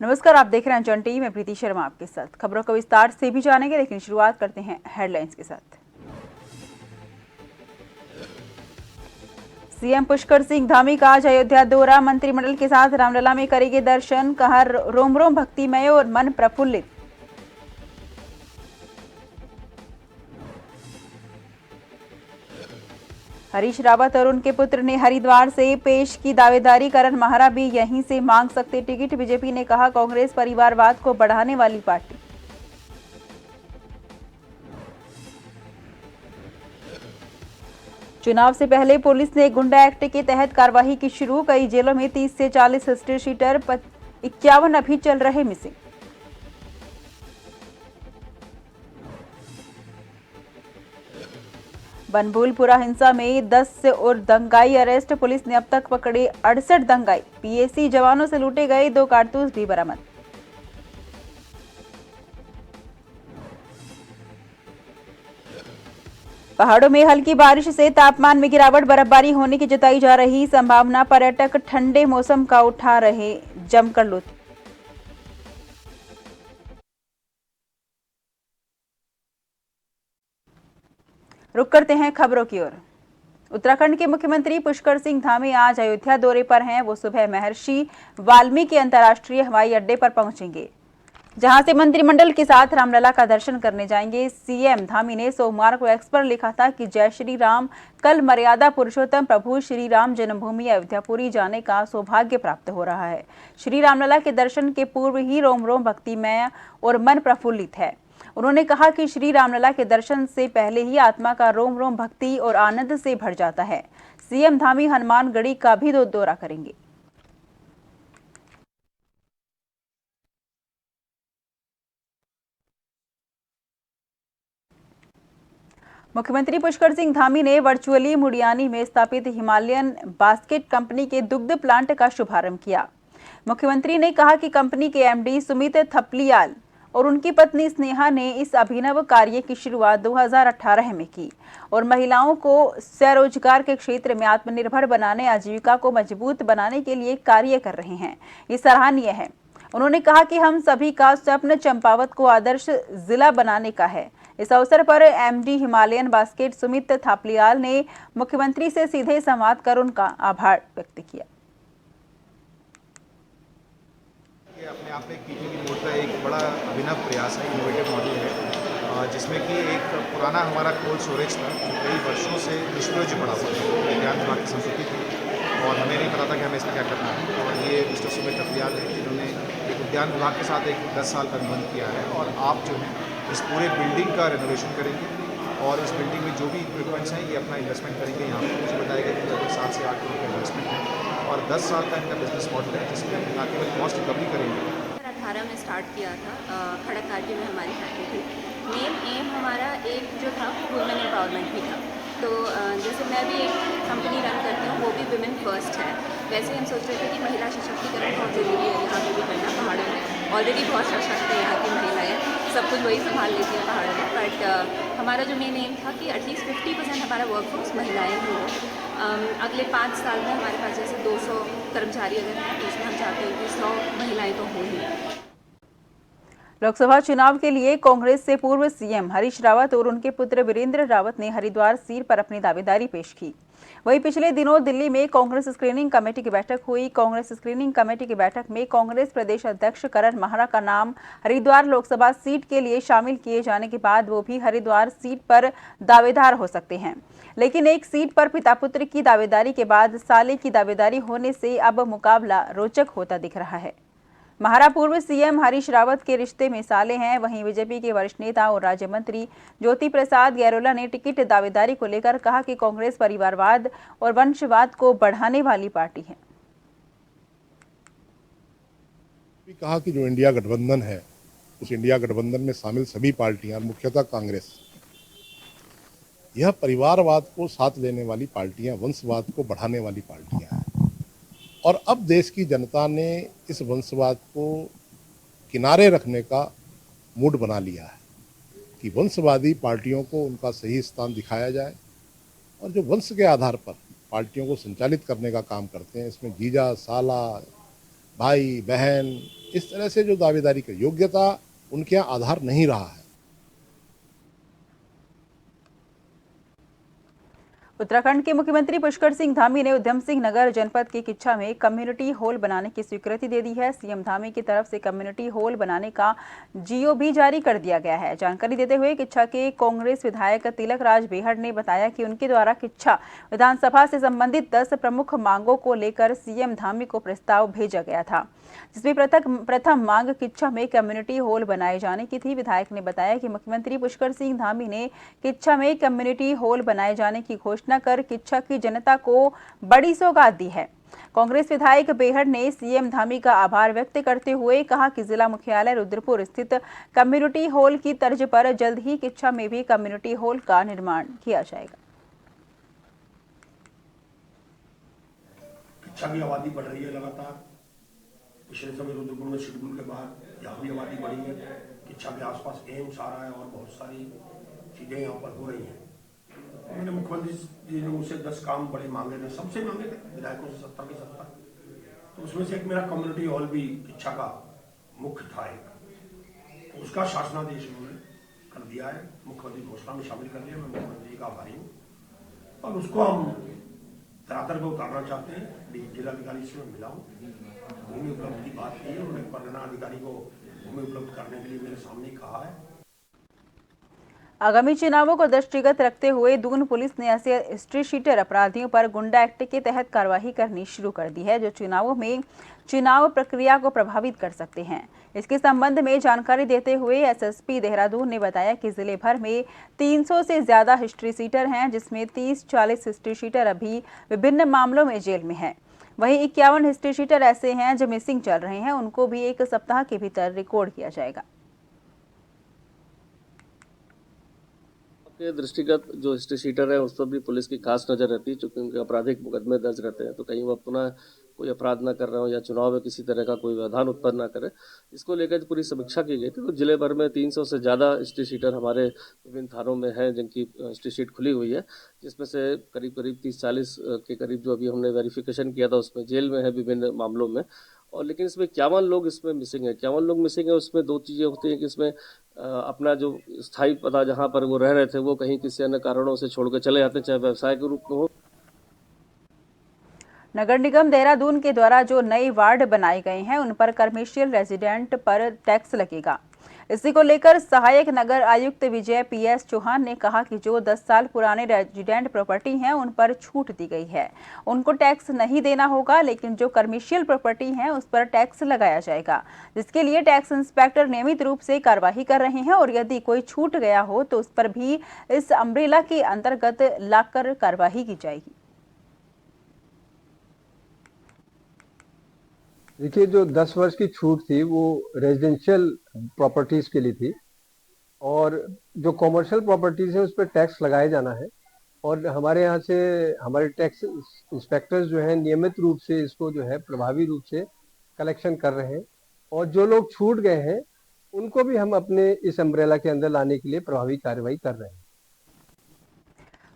नमस्कार, आप देख रहे हैं जन टीवी में प्रीति शर्मा आपके साथ। खबरों को विस्तार से भी जानेंगे, लेकिन शुरुआत करते हैं हेडलाइंस के साथ। सीएम पुष्कर सिंह धामी का आज अयोध्या दौरा, मंत्रिमंडल के साथ रामलला में करेंगे दर्शन। कहा रोम रोम भक्तिमय और मन प्रफुल्लित। हरीश रावत और उनके पुत्र ने हरिद्वार से पेश की दावेदारी। करण माहरा भी यहीं से मांग सकते टिकट। बीजेपी ने कहा कांग्रेस परिवारवाद को बढ़ाने वाली पार्टी। चुनाव से पहले पुलिस ने गुंडा एक्ट के तहत कार्रवाई की शुरू। कई जेलों में 30 से 40 हिस्ट्री शीटर, 51 अभी चल रहे मिसिंग। बनभूलपुरा हिंसा में 10 और दंगाई अरेस्ट। पुलिस ने अब तक पकड़े 68 दंगाई। पीएसी जवानों से लूटे गए 2 कारतूस भी बरामद। पहाड़ों में हल्की बारिश से तापमान में गिरावट, बर्फबारी होने की जताई जा रही संभावना। पर्यटक ठंडे मौसम का उठा रहे जमकर लुत्फ। रुक करते हैं खबरों की ओर। उत्तराखंड के मुख्यमंत्री पुष्कर सिंह धामी आज अयोध्या दौरे पर हैं। वो सुबह महर्षि वाल्मीकि अंतर्राष्ट्रीय हवाई अड्डे पर पहुंचेंगे, जहां से मंत्रिमंडल के साथ रामलला का दर्शन करने जाएंगे। सीएम धामी ने सोमवार को एक्स पर लिखा था कि जय श्री राम, कल मर्यादा पुरुषोत्तम प्रभु श्री राम जन्मभूमि अयोध्यापुरी जाने का सौभाग्य प्राप्त हो रहा है। श्री रामलला के दर्शन के पूर्व ही रोम रोम भक्तिमय और मन प्रफुल्लित है। उन्होंने कहा कि श्री रामलला के दर्शन से पहले ही आत्मा का रोम रोम भक्ति और आनंद से भर जाता है। सीएम धामी हनुमानगढ़ी का भी दौरा करेंगे। मुख्यमंत्री पुष्कर सिंह धामी ने वर्चुअली मुडियानी में स्थापित हिमालयन बास्केट कंपनी के दुग्ध प्लांट का शुभारंभ किया। मुख्यमंत्री ने कहा कि कंपनी के एमडी सुमित थपलियाल और उनकी पत्नी स्नेहा ने इस अभिनव कार्य की शुरुआत 2018 में की और महिलाओं को स्वरोजगार के क्षेत्र में आत्मनिर्भर बनाने, आजीविका को मजबूत बनाने के लिए कार्य कर रहे हैं। ये सराहनीय है। उन्होंने कहा कि हम सभी का स्वप्न चंपावत को आदर्श जिला बनाने का है। इस अवसर पर एमडी हिमालयन बास्केट सुमित थापलियाल ने मुख्यमंत्री से सीधे संवाद कर उनका आभार व्यक्त किया। अपने आप में पीपीपी मोड का एक बड़ा अभिनव प्रयास है, इनोवेटिव मॉडल है, जिसमें कि एक पुराना हमारा कोल्ड स्टोरेज था जो कई वर्षों से निष्प्रयोज्य पड़ा हुआ था। विज्ञान विभाग की संपत्ति थी और हमें नहीं पता था कि हमें इसमें क्या करना है। और ये मिस्टर सुमित थपलियाल है जिन्होंने एक उद्यान विभाग के साथ एक 10 साल का अनुबंध किया है और आप जो है इस पूरे बिल्डिंग का रेनोवेशन करेंगे और इस बिल्डिंग में जो भी इक्विपमेंट्स हैं ये अपना इन्वेस्टमेंट करेंगे। यहाँ पर मुझे बताया गया कि लगभग 7 से 8 करोड़ का इन्वेस्टमेंट है और 10 साल का इनका बिजनेस मॉडल है जिसमें हम ना केवल कॉस्ट रिकवरी करेंगे। 2018 में स्टार्ट किया था, खड़क कार्य में हमारी फैक्ट्री थी। मेन एम हमारा एक जो था वुमेन एम्पावरमेंट भी था। तो जैसे मैं भी एक कंपनी रन करती हूँ, वो भी वुमेन फर्स्ट है। वैसे हम सोच रहे थे कि महिला सशक्तिकरण बहुत ज़रूरी है यहाँ पे भी करना। पहाड़ों में ऑलरेडी बहुत सशक्त है यहाँ की महिलाएँ, सब कुछ वही संभाल लेती हैं पहाड़ों में। बट हमारा जो मेन एम था कि एटलीस्ट 50% हमारा वर्कफोर्स महिलाएँ ही हो। अगले 5 साल में हमारे पास जैसे 200 कर्मचारी अगर हैं तो उसमें हम चाहते हैं कि 100 महिलाएँ तो हों ही। लोकसभा चुनाव के लिए कांग्रेस से पूर्व सीएम हरीश रावत और उनके पुत्र वीरेंद्र रावत ने हरिद्वार सीट पर अपनी दावेदारी पेश की। वहीं पिछले दिनों दिल्ली में कांग्रेस स्क्रीनिंग कमेटी की बैठक हुई। कांग्रेस स्क्रीनिंग कमेटी की बैठक में कांग्रेस प्रदेश अध्यक्ष करण माहरा का नाम हरिद्वार लोकसभा सीट के लिए शामिल किए जाने के बाद वो भी हरिद्वार सीट पर दावेदार हो सकते हैं। लेकिन एक सीट पर पिता पुत्र की दावेदारी के बाद साले की दावेदारी होने से अब मुकाबला रोचक होता दिख रहा है। माहरा पूर्व सीएम हरीश रावत के रिश्ते में साले हैं। वहीं बीजेपी के वरिष्ठ नेता और राज्य मंत्री ज्योति प्रसाद गैरोला ने टिकट दावेदारी को लेकर कहा कि कांग्रेस परिवारवाद और वंशवाद को बढ़ाने वाली पार्टी है। कहा कि जो इंडिया गठबंधन है, उस इंडिया गठबंधन में शामिल सभी पार्टियां, मुख्यतः कांग्रेस, यह परिवारवाद को साथ लेने वाली पार्टियां, वंशवाद को बढ़ाने वाली पार्टियां हैं। और अब देश की जनता ने इस वंशवाद को किनारे रखने का मूड बना लिया है कि वंशवादी पार्टियों को उनका सही स्थान दिखाया जाए और जो वंश के आधार पर पार्टियों को संचालित करने का काम करते हैं, इसमें जीजा, साला, भाई, बहन, इस तरह से जो दावेदारी की योग्यता उनके यहाँ आधार नहीं रहा है। उत्तराखंड के मुख्यमंत्री पुष्कर सिंह धामी ने उधम सिंह नगर जनपद के किच्छा में कम्युनिटी हॉल बनाने की स्वीकृति दे दी है। सीएम धामी की तरफ से कम्युनिटी हॉल बनाने का जीओ भी जारी कर दिया गया है। जानकारी देते हुए किच्छा के कांग्रेस विधायक तिलक राज बेहड़ ने बताया कि उनके द्वारा किच्छा विधानसभा से संबंधित 10 प्रमुख मांगों को लेकर सीएम धामी को प्रस्ताव भेजा गया था, जिसमें प्रथम मांग किच्छा में कम्युनिटी हॉल बनाए जाने की थी। विधायक ने बताया कि मुख्यमंत्री पुष्कर सिंह धामी ने किच्छा में कम्युनिटी हॉल बनाए जाने की घोषणा कर किच्छा की जनता को बड़ी सौगात दी है। कांग्रेस विधायक बेहड़ ने सीएम धामी का आभार व्यक्त करते हुए कहा कि जिला मुख्यालय रुद्रपुर स्थित कम्युनिटी हॉल की तर्ज पर जल्द ही किच्छा में भी कम्युनिटी हॉल का निर्माण किया जाएगा। किच्छा की आबादी बढ़ रही है लगातार। पिछले समय रुद्रपुर में शेड्यूल के बाद यहाँ भी आबादी बढ़ी है। किच्छा के आसपास एम्स आ रहा है और बहुत सारी चीजें यहाँ पर हो रही हैं। मैंने मुख्यमंत्री जी ने मुझसे 10 काम बड़े मांगे थे, सबसे मांगे थे विधायकों से 70 के 70। तो उसमें से एक मेरा कम्युनिटी हॉल भी किच्छा का मुख्य था एक, तो उसका शासनादेश उन्होंने कर दिया है, मुख्यमंत्री घोषणा में शामिल कर लिया। मैं मुख्यमंत्री जी का आभारी हूँ और उसको हम धरातल पर उतारना चाहते हैं। जिलाधिकारी से मैं मिला हूँ, भूमि उपलब्ध की बात की है, उन्होंने परगना अधिकारी को भूमि उपलब्ध करने के लिए मेरे सामने कहा है। आगामी चुनावों को दृष्टिगत रखते हुए दून पुलिस ने ऐसे हिस्ट्री शीटर अपराधियों पर गुंडा एक्ट के तहत कार्रवाई करनी शुरू कर दी है, जो चुनावों में चुनाव प्रक्रिया को प्रभावित कर सकते हैं। इसके संबंध में जानकारी देते हुए एसएसपी देहरादून ने बताया कि जिले भर में 300 से ज्यादा हिस्ट्री शीटर हैं, जिसमें 30-40 हिस्ट्री शीटर अभी विभिन्न मामलों में जेल में हैं। वहीं 51 हिस्ट्री शीटर ऐसे हैं जो मिसिंग चल रहे हैं, उनको भी 1 सप्ताह के भीतर रिकॉर्ड किया जाएगा। के दृष्टिगत जो हिस्ट्री शीटर है उस पर भी पुलिस की खास नजर रहती है, चूंकि उनके आपराधिक मुकदमे दर्ज रहते हैं, तो कहीं वह पुनः कोई अपराध न कर रहे हो या चुनाव में किसी तरह का कोई व्यवधान उत्पन्न न करे, इसको लेकर पूरी समीक्षा की गई थी। तो जिले भर में 300 से ज़्यादा हिस्ट्री शीटर हमारे विभिन्न थानों में हैं जिनकी हिस्ट्री शीट खुली हुई है, जिसमें से करीब 30-40 के करीब जो अभी हमने वेरिफिकेशन किया था उसमें जेल में है विभिन्न मामलों में। और लेकिन इसमें 51 लोग इसमें मिसिंग है। 51 लोग मिसिंग है, उसमें 2 चीज़ें होती हैं कि इसमें अपना जो स्थायी पता जहाँ पर वो रह रहे थे वो कहीं किसी अन्य कारणों से छोड़ कर चले जाते हैं, चाहे व्यवसाय के रूप में हो। नगर निगम देहरादून के द्वारा जो नए वार्ड बनाए गए हैं उन पर कमर्शियल रेजिडेंट पर टैक्स लगेगा। इसी को लेकर सहायक नगर आयुक्त विजय पीएस चौहान ने कहा कि जो 10 साल पुराने रेजिडेंट प्रॉपर्टी हैं उन पर छूट दी गई है, उनको टैक्स नहीं देना होगा, लेकिन जो कमर्शियल प्रॉपर्टी हैं उस पर टैक्स लगाया जाएगा, जिसके लिए टैक्स इंस्पेक्टर नियमित रूप से कार्यवाही कर रहे हैं और यदि कोई छूट गया हो तो उस पर भी इस अम्ब्रेला के अंतर्गत लाकर कार्यवाही की जाएगी। देखिए, जो 10 वर्ष की छूट थी वो रेजिडेंशियल प्रॉपर्टीज के लिए थी और जो कॉमर्शियल प्रॉपर्टीज है उस पर टैक्स लगाया जाना है। और हमारे यहाँ से हमारे टैक्स इंस्पेक्टर्स जो हैं नियमित रूप से इसको जो है प्रभावी रूप से कलेक्शन कर रहे हैं और जो लोग छूट गए हैं उनको भी हम अपने इस अम्ब्रेला के अंदर लाने के लिए प्रभावी कार्रवाई कर रहे हैं।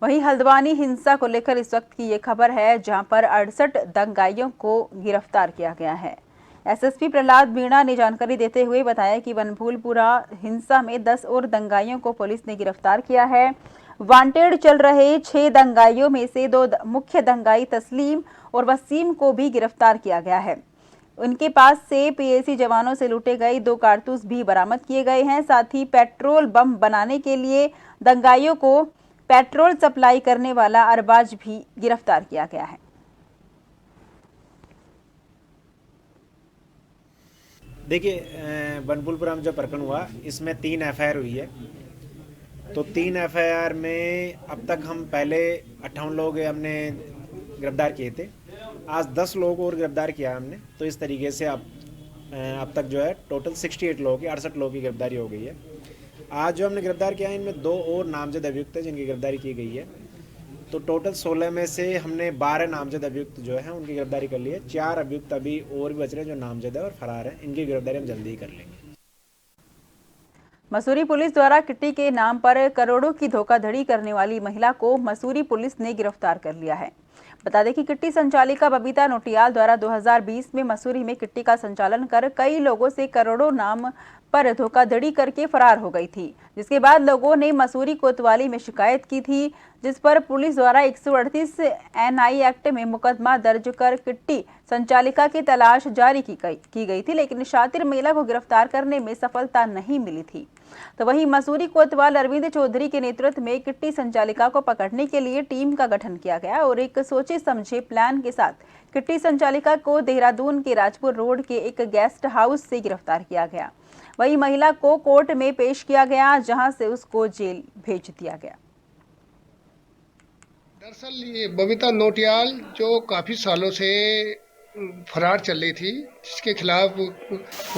वहीं हल्द्वानी हिंसा को लेकर इस वक्त की ये खबर है, जहां पर 68 दंगाइयों को गिरफ्तार किया गया है। एसएसपी प्रहलाद मीणा ने जानकारी देते हुए बताया कि वनभूलपुरा हिंसा में 10 और दंगाइयों को पुलिस ने गिरफ्तार किया है। वांटेड चल रहे 6 दंगाइयों में से 2 मुख्य दंगाई तस्लीम और वसीम को भी गिरफ्तार किया गया है। उनके पास से पीएसी जवानों से लूटे गए 2 कारतूस भी बरामद किए गए हैं। साथ ही पेट्रोल बम बनाने के लिए दंगाइयों को पेट्रोल सप्लाई करने वाला अरबाज भी गिरफ्तार किया गया है। देखिए, वनभूलपुरा में जो प्रकरण हुआ इसमें 3 एफआईआर हुई है। तो 3 एफआईआर में अब तक हम पहले 58 लोग हमने गिरफ्तार किए थे, आज 10 लोगों को और गिरफ्तार किया हमने। तो इस तरीके से अब तक जो है टोटल 68 लोगों की 68 लोगों की गिरफ्तारी हो गई है। आज जो हमने गिरफ्तार किया है इनमें 2 और नामजद अभियुक्त हैं जिनकी गिरफ्तारी की गई है। तो टोटल 16 में से हमने 12 नामजद अभियुक्त जो है उनकी गिरफ्तारी कर ली है। 4 अभियुक्त अभी और भी बच रहे हैं जो नामजद है और फरार है, इनकी गिरफ्तारी हम जल्दी ही कर लेंगे। मसूरी पुलिस द्वारा किट्टी के नाम पर करोड़ों की धोखाधड़ी करने वाली महिला को मसूरी पुलिस ने गिरफ्तार कर लिया है। बता दें कि किट्टी संचालिका बबीता नोटियाल द्वारा 2020 में मसूरी में किट्टी का संचालन कर कई लोगों से करोड़ों नाम पर धोखाधड़ी करके फरार हो गई थी, जिसके बाद लोगों ने मसूरी कोतवाली में शिकायत की थी, जिस पर पुलिस द्वारा 138 NI एक्ट में मुकदमा दर्ज कर किट्टी संचालिका की तलाश जारी की गई थी, लेकिन शातिर महिला को गिरफ्तार करने में सफलता नहीं मिली थी। तो वहीं मसूरी कोतवाल अरविंद चौधरी के नेतृत्व में किट्टी संचालिका को पकड़ने के लिए टीम का गठन किया गया और एक सोचे समझे प्लान के साथ किट्टी संचालिका को देहरादून के राजपुर रोड के एक गेस्ट हाउस से गिरफ्तार किया गया। वहीं महिला को कोर्ट में पेश किया गया, जहां से उसको जेल भेज दिया गया। दरअसल ये बबीता नोटियाल जो काफ़ी सालों से फरार चल रही थी, जिसके खिलाफ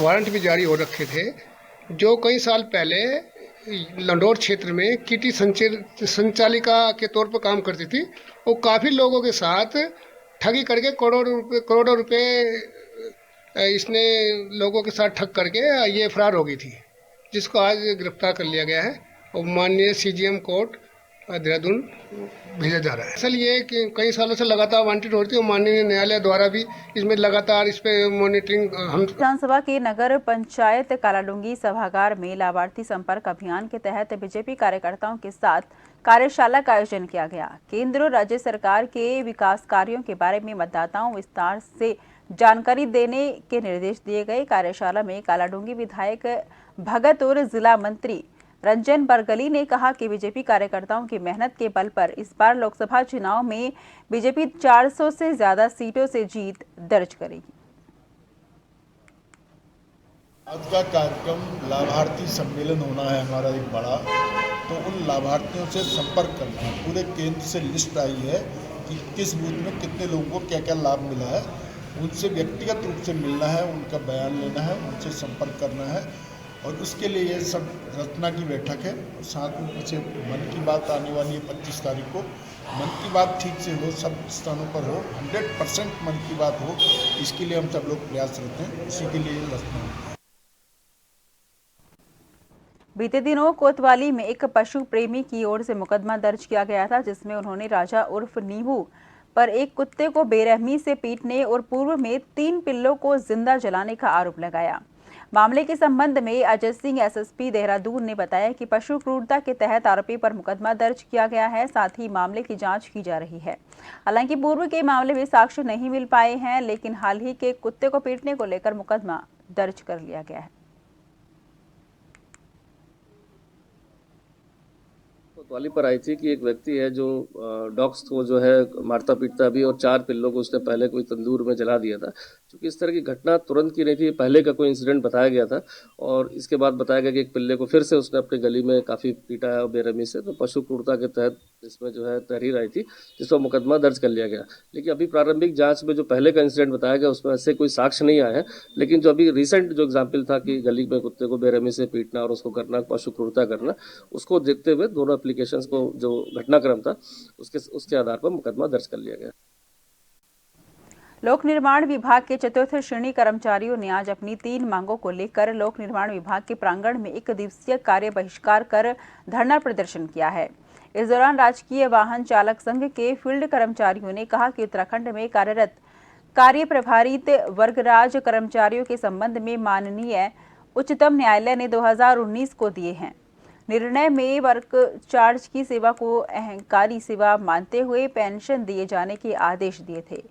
वारंट भी जारी हो रखे थे, जो कई साल पहले लंडौर क्षेत्र में किटी संचालिका के तौर पर काम करती थी। वो काफ़ी लोगों के साथ ठगी करके करोड़ों रुपए इसने लोगों के साथ ठग करके ये फरार हो गई थी, जिसको आज गिरफ्तार कर लिया गया है और माननीय CGM कोर्ट देहरादून भेजा जा रहा है। असल ये कि कई सालों से लगातार वांटेड होती है और माननीय न्यायालय द्वारा भी इसमें लगातार इस पे मॉनिटरिंग हम। विधानसभा के नगर पंचायत कालाडूंगी सभागार में लाभार्थी संपर्क अभियान के तहत बीजेपी कार्यकर्ताओं के साथ कार्यशाला का आयोजन किया गया। केंद्र और राज्य सरकार के विकास कार्यों के बारे में मतदाताओं विस्तार से जानकारी देने के निर्देश दिए गए। कार्यशाला में कालाडूंगी विधायक भगत और जिला मंत्री रंजन बरगली ने कहा कि बीजेपी कार्यकर्ताओं की मेहनत के बल पर इस बार लोकसभा चुनाव में बीजेपी 400 से ज्यादा सीटों से जीत दर्ज करेगी। आज का कार्यक्रम लाभार्थी सम्मेलन होना है हमारा एक बड़ा, तो उन लाभार्थियों से संपर्क करना है। पूरे केंद्र से लिस्ट आई है कि किस बूथ में कितने लोगों को क्या क्या लाभ मिला है, उनसे व्यक्तिगत रूप से मिलना है, उनका बयान लेना है, उनसे संपर्क करना है और उसके लिए ये सब रचना की बैठक है। साथ में पीछे मन की बात आने वाली है 25 तारीख को। मन की बात ठीक से हो, सब स्थानों पर हो, 100% मन की बात हो, इसके लिए हम सब लोग प्रयासरत हैं, उसी के लिए रचना है। बीते दिनों कोतवाली में एक पशु प्रेमी की ओर से मुकदमा दर्ज किया गया था, जिसमें उन्होंने राजा उर्फ नीबू पर एक कुत्ते को बेरहमी से पीटने और पूर्व में 3 पिल्लों को जिंदा जलाने का आरोप लगाया। मामले के संबंध में अजय सिंह SSP देहरादून ने बताया कि पशु क्रूरता के तहत आरोपी पर मुकदमा दर्ज किया गया है, साथ ही मामले की जांच की जा रही है। हालांकि पूर्व के मामले में साक्ष्य नहीं मिल पाए हैं, लेकिन हाल ही के कुत्ते को पीटने को लेकर मुकदमा दर्ज कर लिया गया है। कोतवाली पर आई थी कि एक व्यक्ति है जो डॉग्स को जो है मारता पीटता भी और 4 पिल्लों को उसने पहले कोई तंदूर में जला दिया था। क्योंकि इस तरह की घटना तुरंत की नहीं थी, पहले का कोई इंसिडेंट बताया गया था और इसके बाद बताया गया कि एक पिल्ले को फिर से उसने अपनी गली में काफ़ी पीटा है बेरहमी से। तो पशु क्रूरता के तहत इसमें जो है तहरीर आई थी, जिस पर मुकदमा दर्ज कर लिया गया। लेकिन अभी प्रारंभिक जाँच में जो पहले का इंसिडेंट बताया गया उसमें ऐसे कोई साक्ष्य नहीं आए हैं, लेकिन जो अभी रिसेंट जो एग्जाम्पल था कि गली में कुत्ते को बेरहमी से पीटना और उसको करना, पशु क्रूरता करना, उसको देखते हुए दोनों एप्लीकेशंस को जो घटनाक्रम था उसके आधार पर मुकदमा दर्ज कर लिया गया। लोक निर्माण विभाग के चतुर्थ श्रेणी कर्मचारियों ने आज अपनी 3 मांगों को लेकर लोक निर्माण विभाग के प्रांगण में 1 दिवसीय कार्य बहिष्कार कर धरना प्रदर्शन किया है। इस दौरान राजकीय वाहन चालक संघ के फील्ड कर्मचारियों ने कहा कि उत्तराखंड में कार्यरत कार्य प्रभारित वर्गराज कर्मचारियों के संबंध में माननीय उच्चतम न्यायालय ने 2019 को दिए हैं निर्णय में वर्क चार्ज की सेवा को अहंकारी सेवा मानते हुए पेंशन दिए जाने के आदेश दिए थे।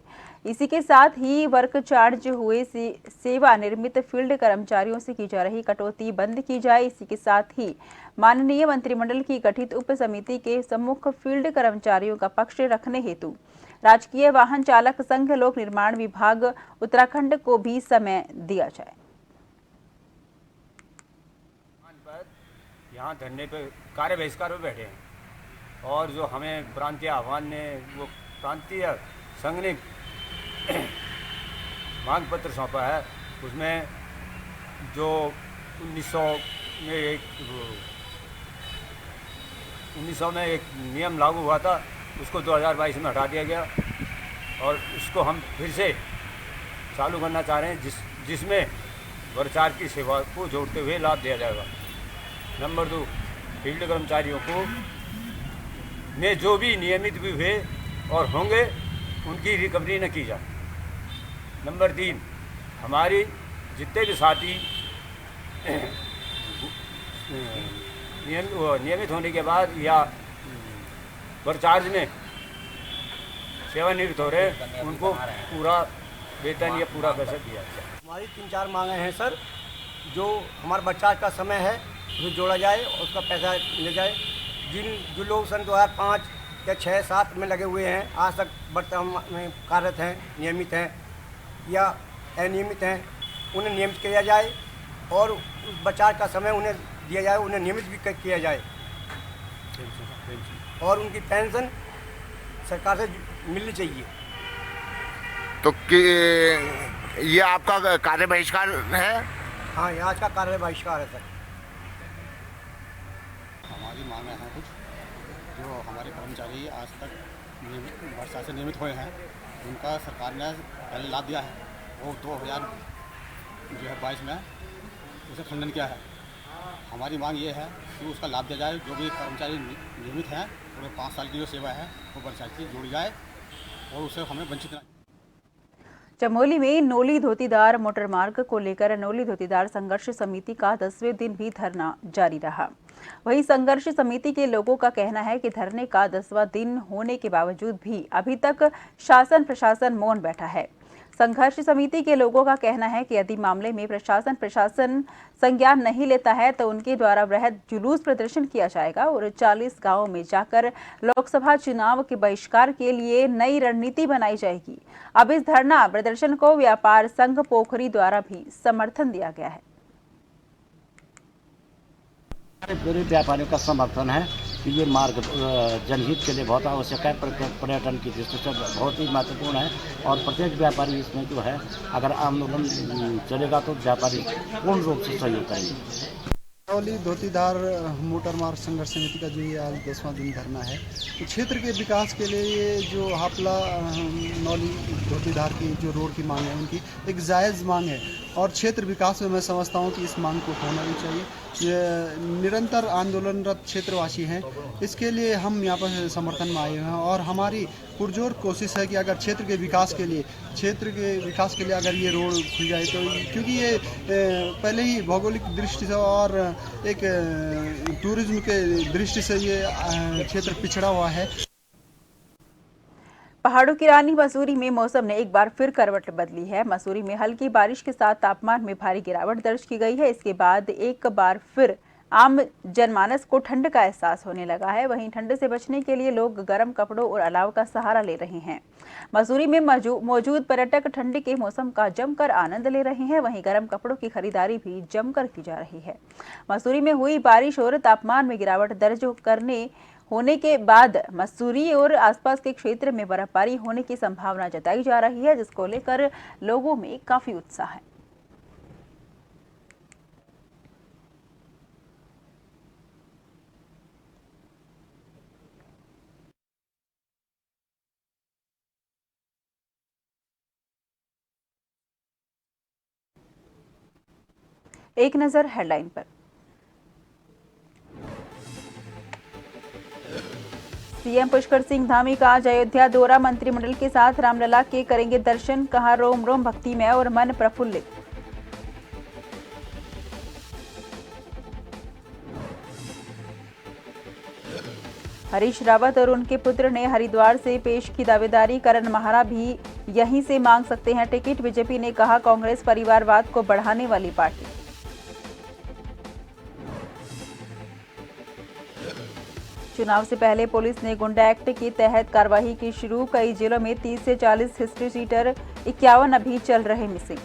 इसी के साथ ही वर्क चार्ज हुए सेवा निर्मित फील्ड कर्मचारियों से की जा रही कटौती बंद की जाए। इसी के साथ ही माननीय मंत्रिमंडल की गठित उप समिति के सम्मुख फील्ड कर्मचारियों का पक्ष रखने हेतु राजकीय वाहन चालक संघ लोक निर्माण विभाग उत्तराखंड को भी समय दिया जाए। यहाँ धरने पे कार्य बहिष्कार पे बैठे हैं और जो हमें प्रांतीय आह्वान ने वो प्रांतीय संघ ने मांग पत्र सौंपा है, उसमें जो 1900 में एक नियम लागू हुआ था उसको 2022 में हटा दिया गया और उसको हम फिर से चालू करना चाह रहे हैं, जिसमें वर्कचार्ज की सेवा को जोड़ते हुए लाभ दिया जाएगा। नंबर 2, फील्ड कर्मचारियों को ने जो भी नियमित भी हुए और होंगे उनकी रिकवरी न की जाए। नंबर 3, हमारी जितने भी साथी नियमित होने के बाद या बरचार्ज में सेवानिवृत्त हो रहे हैं, उनको पूरा वेतन या पूरा पैसा दिया जाए। हमारी 3-4 मांगे हैं सर। जो हमारा बच्चा का समय है उसे जोड़ा जाए और उसका पैसा ले जाए। जो लोग सन 2005 या 6-7 में लगे हुए हैं, आज तक वर्तमान में कार्यरत हैं, नियमित हैं या अनियमित हैं, उन्हें नियमित किया जाए और उस बचाव का समय उन्हें दिया जाए, उन्हें नियमित भी किया जाए और उनकी पेंशन सरकार से मिलनी चाहिए। तो ये आपका कार्य बहिष्कार है? हाँ, ये आज का कार्य बहिष्कार है सर। हमारी मांग है कुछ जो हमारे कर्मचारी आज तक वर्षा से नियमित हुए हैं, उनका सरकार ने पहले लाभ दिया है, वो 2022 में उसे खंडन किया है। हमारी मांग ये है कि उसका लाभ दिया जाए। जो भी कर्मचारी नियमित हैं, पूरे 5 साल की जो सेवा है वो बर्खास्तगी जोड़ी जाए और उसे हमें वंचित न। चमोली में नोली धोतीदार मोटर मार्ग को लेकर नोली धोतीदार संघर्ष समिति का 10वें दिन भी धरना जारी रहा। वहीं संघर्ष समिति के लोगों का कहना है कि धरने का 10वां दिन होने के बावजूद भी अभी तक शासन प्रशासन मौन बैठा है। संघर्ष समिति के लोगों का कहना है कि यदि मामले में प्रशासन संज्ञान नहीं लेता है तो उनके द्वारा वृहद जुलूस प्रदर्शन किया जाएगा और 40 गांवों में जाकर लोकसभा चुनाव के बहिष्कार के लिए नई रणनीति बनाई जाएगी। अब इस धरना प्रदर्शन को व्यापार संघ पोखरी द्वारा भी समर्थन दिया गया है। पूरे व्यापारियों का समर्थन है कि ये मार्ग जनहित के लिए बहुत आवश्यक है, पर्यटन की दृष्टि से बहुत ही महत्वपूर्ण है और प्रत्येक व्यापारी इसमें जो है अगर आंदोलन चलेगा तो व्यापारी पूर्ण रूप से सहयोग करेंगे। नौली धोतीदार मोटर मार्ग संघर्ष समिति का जो ये आज 10वां दिन धरना है, तो क्षेत्र के विकास के लिए ये जो हापला नौली धोतीदार की जो रोड की मांग है उनकी एक जायज़ मांग है और क्षेत्र विकास में मैं समझता हूँ कि इस मांग को होना भी चाहिए। ये निरंतर आंदोलनरत क्षेत्रवासी हैं, इसके लिए हम यहाँ पर समर्थन में आए हैं और हमारी पुरजोर कोशिश है कि अगर क्षेत्र के विकास के लिए अगर ये रोड खुल जाए तो, क्योंकि ये पहले ही भौगोलिक दृष्टि से और एक टूरिज्म के दृष्टि से ये क्षेत्र पिछड़ा हुआ है। पहाड़ों की रानी मसूरी में मौसम ने एक बार फिर करवट बदली है। मसूरी में हल्की बारिश के साथ तापमान में भारी गिरावट दर्ज की गई है। इसके बाद एक बार फिर आम जनमानस को ठंड का एहसास होने लगा है। वहीं ठंड से बचने के लिए लोग गर्म कपड़ों और अलाव का सहारा ले रहे हैं। मसूरी में मौजूद पर्यटक ठंड के मौसम का जमकर आनंद ले रहे हैं। वहीं गर्म कपड़ों की खरीदारी भी जमकर की जा रही है। मसूरी में हुई बारिश और तापमान में गिरावट दर्ज होने के बाद मसूरी और आसपास के क्षेत्र में बर्फबारी होने की संभावना जताई जा रही है, जिसको लेकर लोगों में काफी उत्साह है। एक नजर हेडलाइन पर। सीएम पुष्कर सिंह धामी का आज अयोध्या दौरा, मंत्रिमंडल के साथ रामलला के करेंगे दर्शन। कहा रोम रोम भक्तिमय और मन प्रफुल्लित। हरीश रावत और उनके पुत्र ने हरिद्वार से पेश की दावेदारी। करण महारा भी यहीं से मांग सकते हैं टिकट। बीजेपी ने कहा कांग्रेस परिवारवाद को बढ़ाने वाली पार्टी। चुनाव से पहले पुलिस ने गुंडा एक्ट के तहत कार्रवाई की शुरू। कई जिलों में 30 से 40 हिस्ट्री सीटर, 51 अभी चल रहे मिसिंग।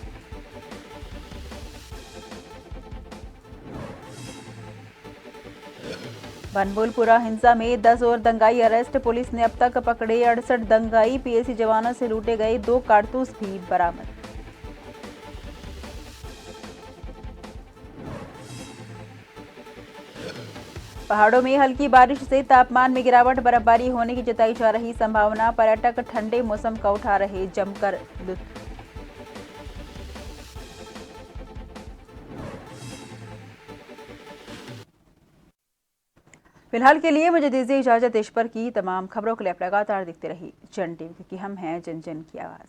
बनबुलपुरा हिंसा में 10 और दंगाई अरेस्ट। पुलिस ने अब तक पकड़े 68 दंगाई। पीएसी जवानों से लूटे गए 2 कारतूस भी बरामद। पहाड़ों में हल्की बारिश से तापमान में गिरावट, बर्फबारी होने की जताई जा रही संभावना। पर्यटक ठंडे मौसम का उठा रहे जमकर लुत्फ। फिलहाल के लिए मुझे दीजिए इजाजत। देश भर की तमाम खबरों के लिए आप लगातार देखते रहिए जन टीवी, क्योंकि हम हैं जन जन की आवाज़।